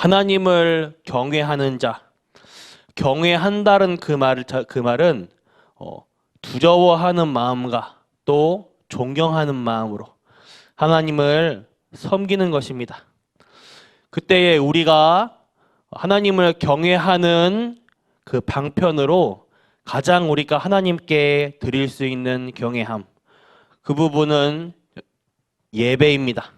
하나님을 경외하는 자, 경외한다는 그 말은 두려워하는 마음과 또 존경하는 마음으로 하나님을 섬기는 것입니다. 그때에 우리가 하나님을 경외하는 그 방편으로 가장 우리가 하나님께 드릴 수 있는 경외함, 그 부분은 예배입니다.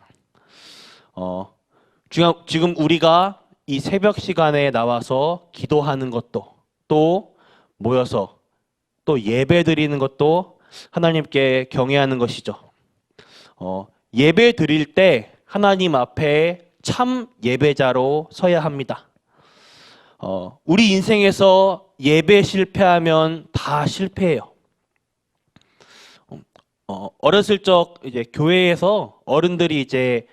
지금 우리가 이 새벽 시간에 나와서 기도하는 것도, 또 모여서 또 예배 드리는 것도 하나님께 경외하는 것이죠. 예배 드릴 때 하나님 앞에 참 예배자로 서야 합니다. 우리 인생에서 예배 실패하면 다 실패해요. 어렸을 적 이제 교회에서 어른들이 이제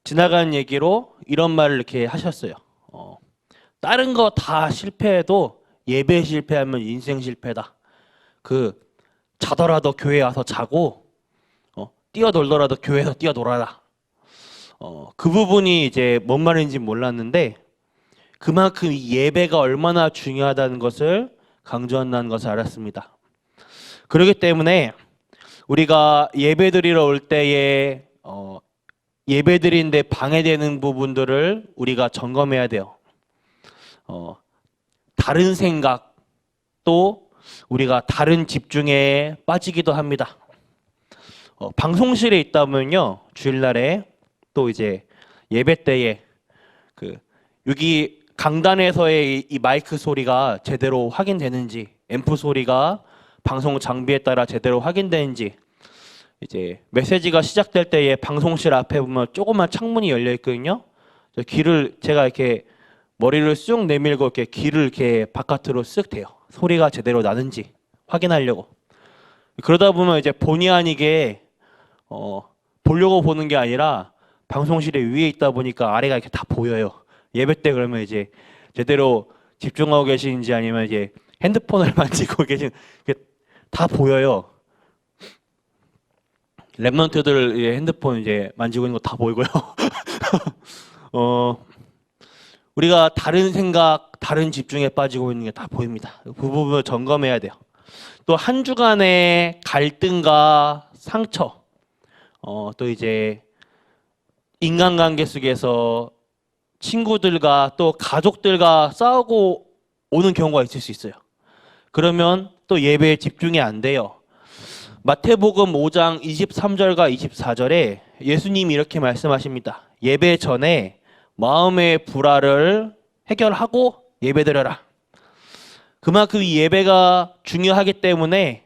지나간 얘기로 이런 말을 이렇게 하셨어요. 다른 거 다 실패해도 예배 실패하면 인생 실패다. 자더라도 교회 와서 자고, 뛰어놀더라도 교회에서 뛰어놀아라. 그 부분이 이제 뭔 말인지 몰랐는데, 그만큼 이 예배가 얼마나 중요하다는 것을 강조한다는 것을 알았습니다. 그렇기 때문에 우리가 예배 드리러 올 때에 예배 드리는데 방해되는 부분들을 우리가 점검해야 돼요. 다른 생각, 또 우리가 다른 집중에 빠지기도 합니다. 방송실에 있다면요, 주일날에 또 이제 예배 때에 여기 강단에서의 이 마이크 소리가 제대로 확인되는지, 앰프 소리가 방송 장비에 따라 제대로 확인되는지, 이제 메시지가 시작될 때에 방송실 앞에 보면 조그만 창문이 열려 있거든요. 제가 이렇게 머리를 쑥 내밀고 이렇게 귀를 이렇게 바깥으로 쓱 대요. 소리가 제대로 나는지 확인하려고. 그러다 보면 이제 본의 아니게 보려고 보는 게 아니라 방송실에 위에 있다 보니까 아래가 이렇게 다 보여요. 예배 때 그러면 이제 제대로 집중하고 계시는지 아니면 이제 핸드폰을 만지고 계신 다 보여요. 랩런트들 핸드폰 이제 만지고 있는 거 다 보이고요. 우리가 다른 생각, 다른 집중에 빠지고 있는 게 다 보입니다. 그 부분을 점검해야 돼요. 또 한 주간의 갈등과 상처, 또 이제 인간관계 속에서 친구들과 또 가족들과 싸우고 오는 경우가 있을 수 있어요. 그러면 또 예배에 집중이 안 돼요. 마태복음 5장 23절과 24절에 예수님이 이렇게 말씀하십니다. 예배 전에 마음의 불화를 해결하고 예배드려라. 그만큼 이 예배가 중요하기 때문에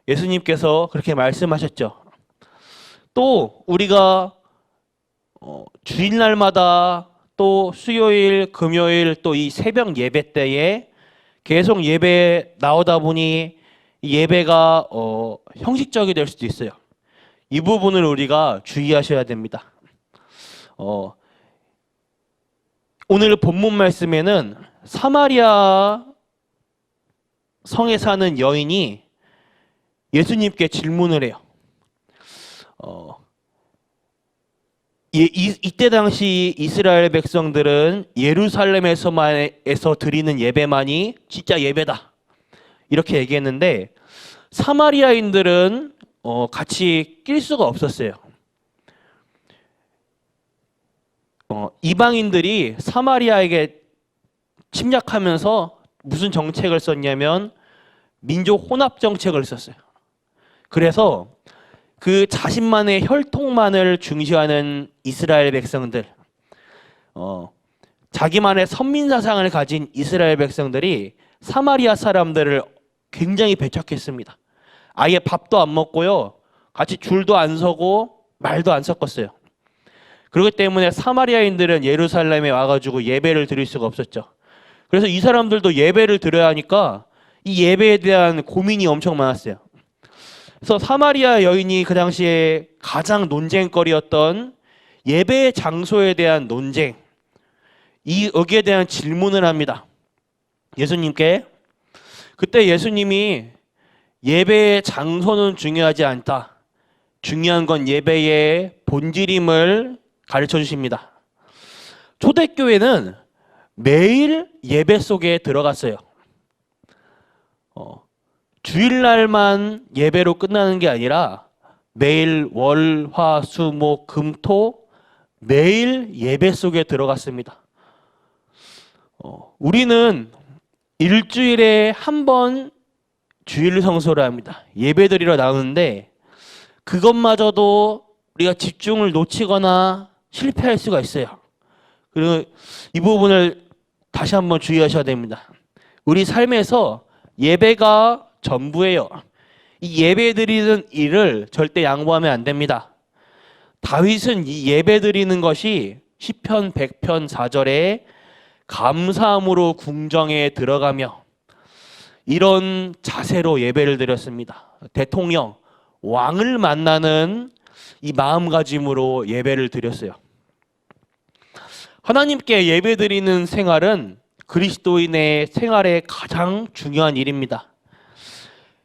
예수님께서 그렇게 말씀하셨죠. 또 우리가 주일날마다 또 수요일, 금요일 또 이 새벽 예배 때에 계속 예배 나오다 보니 이 예배가 형식적이 될 수도 있어요. 이 부분을 우리가 주의하셔야 됩니다. 오늘 본문 말씀에는 사마리아 성에 사는 여인이 예수님께 질문을 해요. 이때 당시 이스라엘 백성들은 예루살렘에서 드리는 예배만이 진짜 예배다, 이렇게 얘기했는데 사마리아인들은 같이 낄 수가 없었어요. 이방인들이 사마리아에게 침략하면서 무슨 정책을 썼냐면 민족 혼합 정책을 썼어요. 그래서 그 자신만의 혈통만을 중시하는 이스라엘 백성들, 자기만의 선민사상을 가진 이스라엘 백성들이 사마리아 사람들을 굉장히 배척했습니다. 아예 밥도 안 먹고요, 같이 줄도 안 서고 말도 안 섞었어요. 그렇기 때문에 사마리아인들은 예루살렘에 와가지고 예배를 드릴 수가 없었죠. 그래서 이 사람들도 예배를 드려야 하니까 이 예배에 대한 고민이 엄청 많았어요. 그래서 사마리아 여인이 그 당시에 가장 논쟁거리였던 예배 장소에 대한 논쟁, 여기에 대한 질문을 합니다. 예수님께. 그때 예수님이 예배의 장소는 중요하지 않다, 중요한 건 예배의 본질임을 가르쳐 주십니다. 초대교회는 매일 예배 속에 들어갔어요. 주일날만 예배로 끝나는 게 아니라 매일 월, 화, 수, 목, 금, 토 매일 예배 속에 들어갔습니다. 우리는 일주일에 한 번 주일 성소를 합니다. 예배드리러 나오는데 그것마저도 우리가 집중을 놓치거나 실패할 수가 있어요. 그리고 이 부분을 다시 한번 주의하셔야 됩니다. 우리 삶에서 예배가 전부예요. 이 예배드리는 일을 절대 양보하면 안 됩니다. 다윗은 이 예배드리는 것이 시편 100편 4절에 감사함으로 궁정에 들어가며 이런 자세로 예배를 드렸습니다. 대통령, 왕을 만나는 이 마음가짐으로 예배를 드렸어요. 하나님께 예배드리는 생활은 그리스도인의 생활의 가장 중요한 일입니다.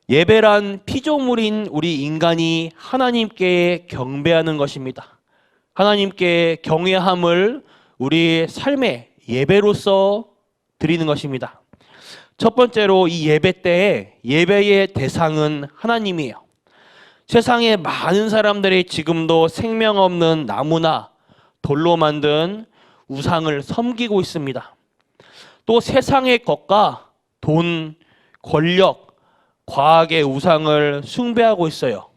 예배란 피조물인 우리 인간이 하나님께 경배하는 것입니다. 하나님께 경외함을 우리의 삶의 예배로서 드리는 것입니다. 첫 번째로 이 예배 때에 예배의 대상은 하나님이에요. 세상에 많은 사람들이 지금도 생명 없는 나무나 돌로 만든 우상을 섬기고 있습니다. 또 세상의 것과 돈, 권력, 과학의 우상을 숭배하고 있어요.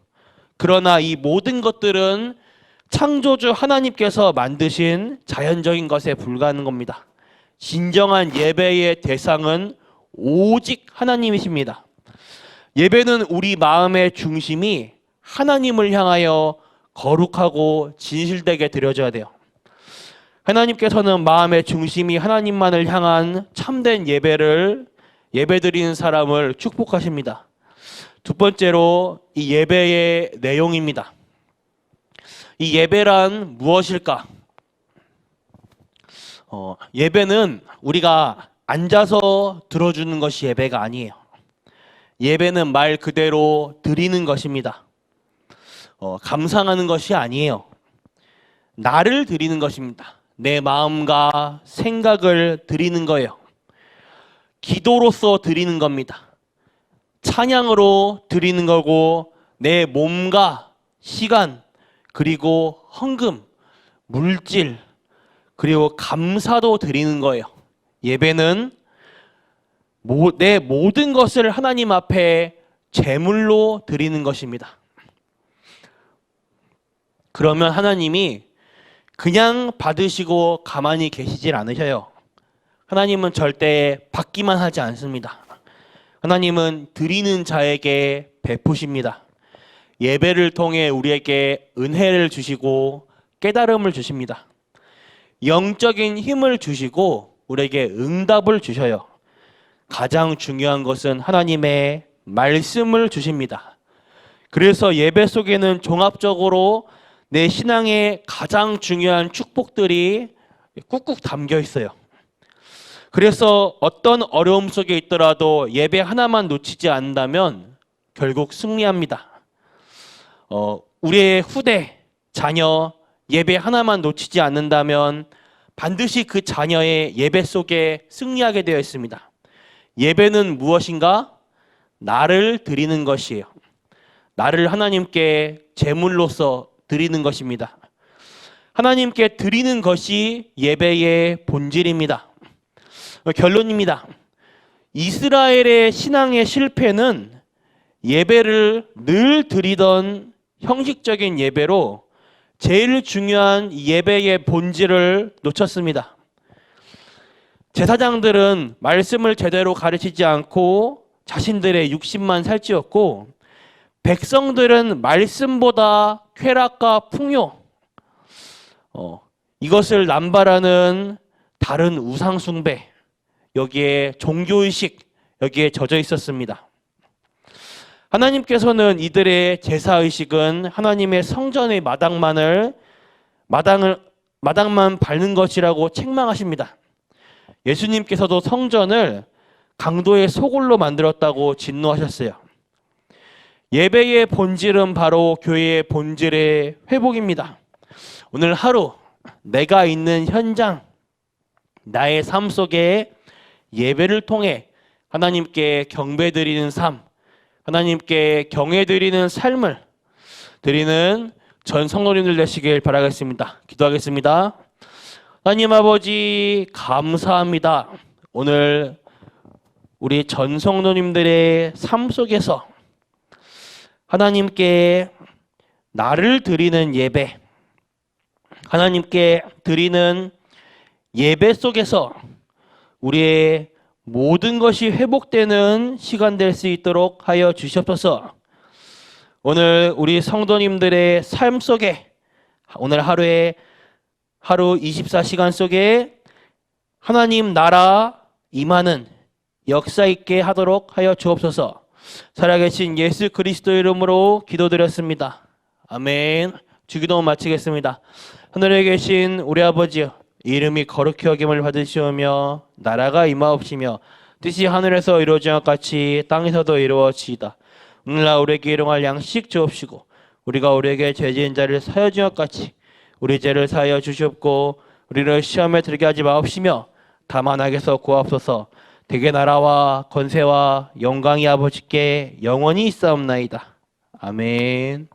그러나 이 모든 것들은 창조주 하나님께서 만드신 자연적인 것에 불과한 겁니다. 진정한 예배의 대상은 오직 하나님이십니다. 예배는 우리 마음의 중심이 하나님을 향하여 거룩하고 진실되게 드려져야 돼요. 하나님께서는 마음의 중심이 하나님만을 향한 참된 예배드리는 사람을 축복하십니다. 두 번째로 이 예배의 내용입니다. 이 예배란 무엇일까? 예배는 우리가 앉아서 들어주는 것이 예배가 아니에요. 예배는 말 그대로 드리는 것입니다. 감상하는 것이 아니에요. 나를 드리는 것입니다. 내 마음과 생각을 드리는 거예요. 기도로서 드리는 겁니다. 찬양으로 드리는 거고 내 몸과 시간 그리고 헌금, 물질 그리고 감사도 드리는 거예요. 예배는 내 모든 것을 하나님 앞에 제물로 드리는 것입니다. 그러면 하나님이 그냥 받으시고 가만히 계시질 않으셔요. 하나님은 절대 받기만 하지 않습니다. 하나님은 드리는 자에게 베푸십니다. 예배를 통해 우리에게 은혜를 주시고 깨달음을 주십니다. 영적인 힘을 주시고 우리에게 응답을 주셔요. 가장 중요한 것은 하나님의 말씀을 주십니다. 그래서 예배 속에는 종합적으로 내 신앙의 가장 중요한 축복들이 꾹꾹 담겨 있어요. 그래서 어떤 어려움 속에 있더라도 예배 하나만 놓치지 않는다면 결국 승리합니다. 우리의 후대, 자녀, 예배 하나만 놓치지 않는다면 반드시 그 자녀의 예배 속에 승리하게 되어 있습니다. 예배는 무엇인가? 나를 드리는 것이에요. 나를 하나님께 제물로서 드리는 것입니다. 하나님께 드리는 것이 예배의 본질입니다. 결론입니다. 이스라엘의 신앙의 실패는 예배를 늘 드리던 형식적인 예배로 제일 중요한 예배의 본질을 놓쳤습니다. 제사장들은 말씀을 제대로 가르치지 않고 자신들의 육신만 살찌웠고 백성들은 말씀보다 쾌락과 풍요 이것을 남발하는 다른 우상 숭배 여기에 종교의식 여기에 젖어 있었습니다. 하나님께서는 이들의 제사의식은 하나님의 성전의 마당만 밟는 것이라고 책망하십니다. 예수님께서도 성전을 강도의 소굴로 만들었다고 진노하셨어요. 예배의 본질은 바로 교회의 본질의 회복입니다. 오늘 하루 내가 있는 현장, 나의 삶 속에 예배를 통해 하나님께 경배드리는 삶, 하나님께 경외드리는 삶을 드리는 전 성도님들 되시길 바라겠습니다. 기도하겠습니다. 하나님 아버지 감사합니다. 오늘 우리 전 성도님들의 삶 속에서 하나님께 나를 드리는 예배, 하나님께 드리는 예배 속에서 우리의 모든 것이 회복되는 시간 될 수 있도록 하여 주시옵소서. 오늘 우리 성도님들의 삶 속에 오늘 하루 24시간 속에 하나님 나라 임하는 역사 있게 하도록 하여 주옵소서. 살아계신 예수 그리스도 이름으로 기도드렸습니다. 아멘. 주기도 마치겠습니다. 하늘에 계신 우리 아버지여, 이름이 거룩히 여김을 받으시오며 나라가 임하옵시며 뜻이 하늘에서 이루어진 것 같이 땅에서도 이루어지이다. 오늘날 우리에게 일용할 양식 주옵시고 우리가 우리에게 죄 지은 자를 사하여 준 것 같이 우리 죄를 사하여 주시옵고 우리를 시험에 들게 하지 마옵시며 다만 악에서 구하옵소서. 대개 나라와 권세와 영광이 아버지께 영원히 있사옵나이다. 아멘.